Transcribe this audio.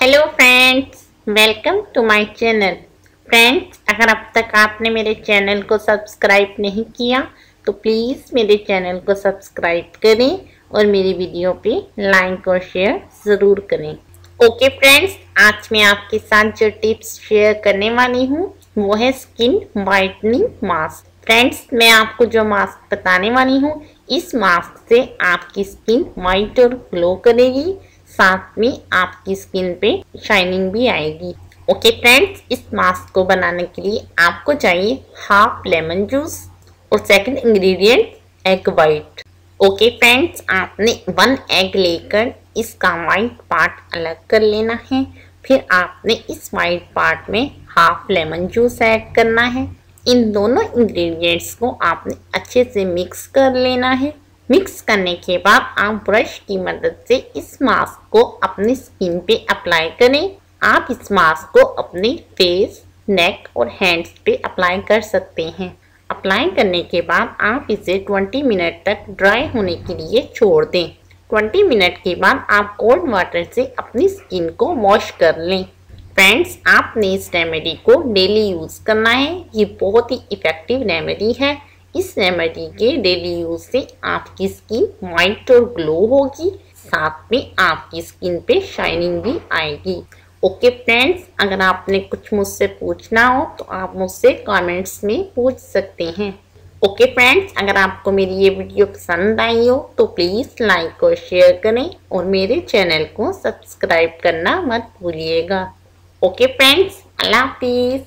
Hello friends, welcome to my channel. Friends, अगर अब तक आपने मेरे चैनल को सब्सक्राइब नहीं किया तो प्लीज़ मेरे चैनल को सब्सक्राइब करें और मेरी वीडियो पे लाइक और शेयर ज़रूर करें। ओके फ्रेंड्स, आज मैं आपके साथ जो टिप्स शेयर करने वाली हूँ वो है स्किन वाइटनिंग मास्क। फ्रेंड्स, मैं आपको जो मास्क बताने वाली हूँ, इस मास्क से आपकी स्किन वाइट और ग्लो करेगी, साथ में आपकी स्किन पे शाइनिंग भी आएगी। ओके फ्रेंड्स, इस मास्क को बनाने के लिए आपको चाहिए हाफ लेमन जूस और second ingredient egg white. Okay friends, आपने 1 एग लेकर इसका वाइट पार्ट अलग कर लेना है। फिर आपने इस वाइट पार्ट में हाफ लेमन जूस ऐड करना है। इन दोनों इंग्रेडिएंट्स को आपने अच्छे से मिक्स कर लेना है। मिक्स करने के बाद आप ब्रश की मदद से इस मास्क को अपनी स्किन पे अप्लाई करें। आप इस मास्क को अपने फेस, नेक और हैंड्स पे अप्लाई कर सकते हैं। अप्लाई करने के बाद आप इसे 20 मिनट तक ड्राई होने के लिए छोड़ दें। 20 मिनट के बाद आप कोल्ड वाटर से अपनी स्किन को वॉश कर लें। फ्रेंड्स, आपने इस रेमेडी को डेली यूज़ करना है। ये बहुत ही इफ़ेक्टिव रेमेडी है। इस रेमेडी के डेली यूज से आपकी स्किन वाइट और ग्लो होगी, साथ में आपकी स्किन पे शाइनिंग भी आएगी। ओके फ्रेंड्स, अगर आपने कुछ मुझसे पूछना हो तो आप मुझसे कमेंट्स में पूछ सकते हैं। ओके फ्रेंड्स, अगर आपको मेरी ये वीडियो पसंद आई हो तो प्लीज़ लाइक और शेयर करें और मेरे चैनल को सब्सक्राइब करना मत भूलिएगा। ओके फ्रेंड्स, अल्लाह हाफिज़।